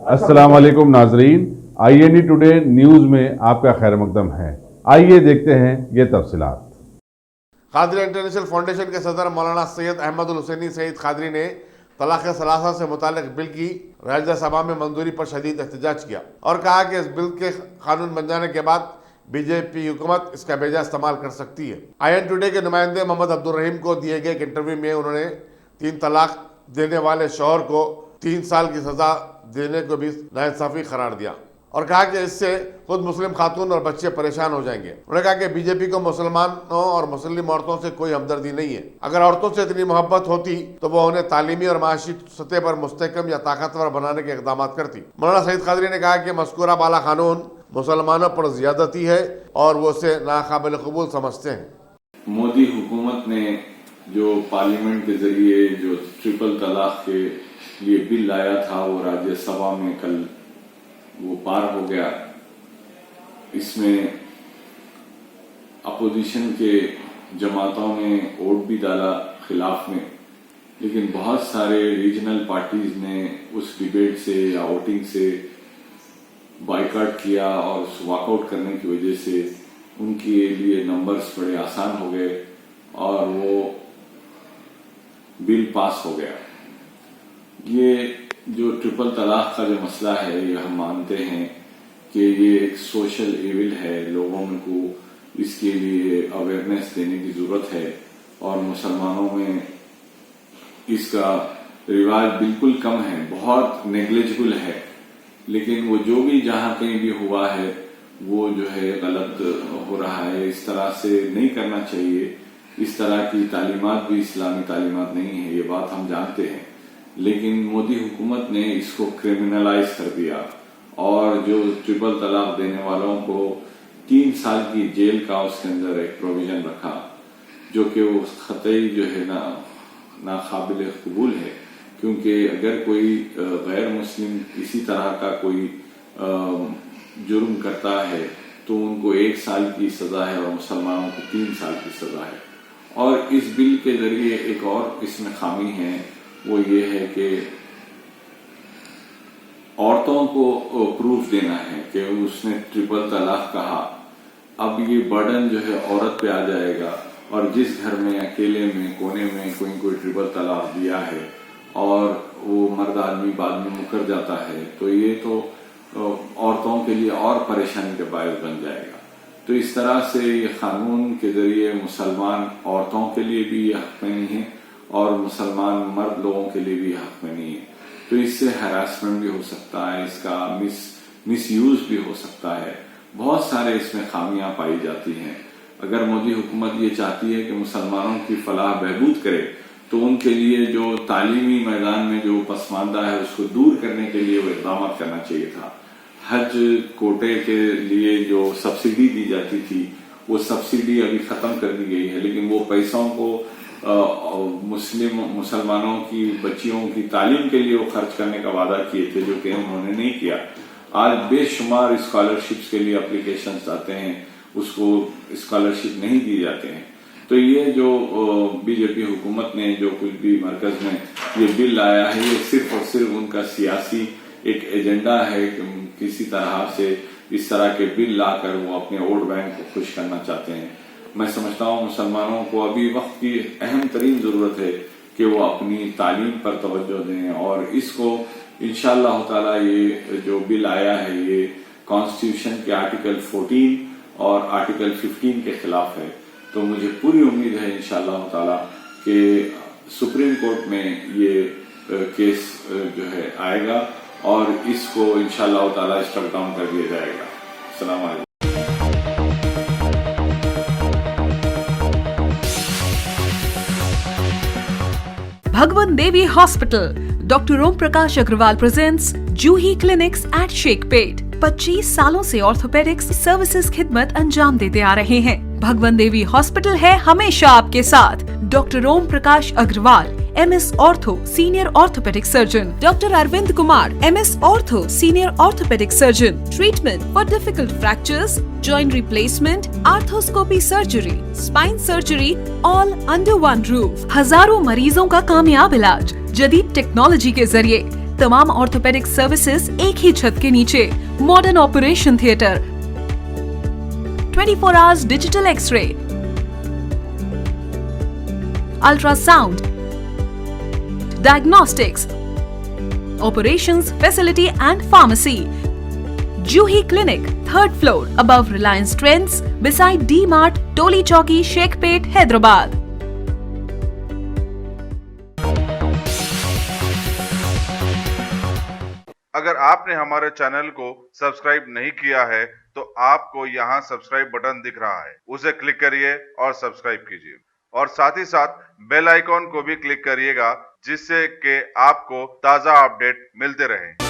अस्सलाम वालेकुम नाजरीन, INE टुडे न्यूज़ में आपका खैर मकदम है। आइए देखते हैं ये तफसीलात। खादरी इंटरनेशनल फाउंडेशन के सदर मौलाना सैयद अहमद उल हुसैनी सईद खादरी ने तलाक़ सलासा से मुतालिक बिल की राज्य सभा में मंजूरी पर शदीद एहतजाज किया और कहा कि इस बिल के कानून बन जाने के बाद बीजेपी हुकूमत इसका बेजा इस्तेमाल कर सकती है। INE टुडे के नुमाइंदे मोहम्मद अब्दुल रहीम को दिए गए एक इंटरव्यू में उन्होंने 3 तलाक देने वाले शौहर को 3 साल की सजा देने को भी नाइंसाफी करार दिया और कहा कि इससे खुद मुस्लिम खातून और बच्चे परेशान हो जाएंगे। उन्होंने कहा कि बीजेपी को मुसलमानों और मुस्लिम औरतों से कोई हमदर्दी नहीं है। अगर औरतों से इतनी मोहब्बत होती तो वो उन्हें तालीमी और माशी सतह पर मुस्तहकम या ताकतवर बनाने के इक़दाम करती। मौलाना सईद खादरी ने कहा कि मज़कूरा बाला कानून मुसलमानों पर ज़्यादती है और वो उसे नाकाबिल कबूल समझते हैं। मोदी हुकूमत ने जो पार्लियामेंट के जरिए जो ट्रिपल तलाक के लिए बिल लाया था वो राज्यसभा में कल वो पार हो गया। इसमें अपोजिशन के जमातों ने वोट भी डाला खिलाफ में, लेकिन बहुत सारे रीजनल पार्टीज ने उस डिबेट से या वोटिंग से बाइकआउट किया और वॉकआउट करने की वजह से उनके लिए नंबर्स बड़े आसान हो गए और वो बिल पास हो गया। ये जो ट्रिपल तलाक का जो मसला है ये हम मानते हैं कि ये एक सोशल इविल है, लोगों को इसके लिए अवेयरनेस देने की जरूरत है और मुसलमानों में इसका रिवाज बिल्कुल कम है, बहुत नेग्लिजिबल है, लेकिन वो जो भी जहां कहीं भी हुआ है वो जो है गलत हो रहा है। इस तरह से नहीं करना चाहिए। इस तरह की तालीमात भी इस्लामी तालीमात नहीं है, ये बात हम जानते हैं, लेकिन मोदी हुकूमत ने इसको क्रिमिनलाइज कर दिया और जो ट्रिपल तलाक देने वालों को 3 साल की जेल का उसके अंदर एक प्रोविजन रखा, जो कि वो खतई जो है नाकाबिल कबूल है। क्योंकि अगर कोई गैर मुस्लिम इसी तरह का कोई जुर्म करता है तो उनको 1 साल की सजा है और मुसलमानों को 3 साल की सजा है। और इस बिल के जरिए एक और इसमें खामी है, वो ये है कि औरतों को प्रूफ देना है कि उसने ट्रिपल तलाक कहा। अब ये बर्डन जो है औरत पे आ जाएगा और जिस घर में अकेले में कोने में कोई ट्रिपल तलाक दिया है और वो मर्द आदमी बाद में मुकर जाता है तो ये तो औरतों के लिए और परेशानी का बायस बन जाएगा। तो इस तरह से ये कानून के जरिए मुसलमान औरतों के लिए भी ये हक में नहीं है और मुसलमान मर्द लोगों के लिए भी हक में नहीं है। तो इससे हरासमेंट भी हो सकता है, इसका मिसयूज भी हो सकता है। बहुत सारे इसमें खामियां पाई जाती हैं। अगर मोदी हुकूमत ये चाहती है कि मुसलमानों की फलाह बहबूद करे तो उनके लिए जो तालीमी मैदान में जो पसमानदा है उसको दूर करने के लिए वो इक़दाम करना चाहिए था। हज कोटे के लिए जो सब्सिडी दी जाती थी वो सब्सिडी अभी खत्म कर दी गई है, लेकिन वो पैसों को मुसलमानों की बच्चियों की तालीम के लिए वो खर्च करने का वादा किए थे, जो कि उन्होंने नहीं किया। आज बेशुमार स्कॉलरशिप्स के लिए एप्लीकेशंस आते हैं, उसको स्कॉलरशिप नहीं दी जाते हैं। तो ये जो बीजेपी हुकूमत ने जो कुछ भी मरकज में ये बिल लाया है ये सिर्फ और सिर्फ उनका सियासी एक एजेंडा है कि किसी तरह से इस तरह के बिल लाकर वो अपने वोट बैंक को खुश करना चाहते हैं। मैं समझता हूँ मुसलमानों को अभी वक्त की अहम तरीन जरूरत है कि वो अपनी तालीम पर तवज्जो दें और इसको इंशाअल्लाह ताला ये जो बिल आया है ये कॉन्स्टिट्यूशन के आर्टिकल 14 और आर्टिकल 15 के खिलाफ है। तो मुझे पूरी उम्मीद है इंशाअल्लाह ताला कि सुप्रीम कोर्ट में ये केस जो है आएगा और इसको इंशाअल्लाह ताला स्ट्रक डाउन कर दिया जाएगा। अस्सलाम वालेकुम। Bhagwan Devi Hospital, Dr. Om Prakash Agrawal presents Juhi Clinics at Sheikhpet। 25 सालों से ऑर्थोपेडिक्स सर्विसेज खिदमत अंजाम देते आ रहे हैं। भगवान देवी हॉस्पिटल है हमेशा आपके साथ। Doctor Om Prakash Agarwal, MS ortho senior orthopaedic surgeon, doctor Arvind Kumar, MS ortho senior orthopaedic surgeon. Treatment for difficult fractures, joint replacement, arthroscopy surgery, spine surgery, all under one roof. हजारों मरीजों का कामयाब इलाज जदीद टेक्नोलॉजी के जरिए। तमाम ऑर्थोपेडिक सर्विसेज एक ही छत के नीचे। Modern operation theatre, 24 hours digital x-ray, ultrasound, diagnostics, operations facility and pharmacy. Juhi Clinic, 3rd floor, above Reliance Trends, beside D-Mart, Toli Chowki, Shekhpet, Hyderabad. अगर आपने हमारे चैनल को सब्सक्राइब नहीं किया है तो आपको यहाँ सब्सक्राइब बटन दिख रहा है, उसे क्लिक करिए और सब्सक्राइब कीजिए और साथ ही साथ बेल आइकॉन को भी क्लिक करिएगा जिससे कि आपको ताज़ा अपडेट मिलते रहें।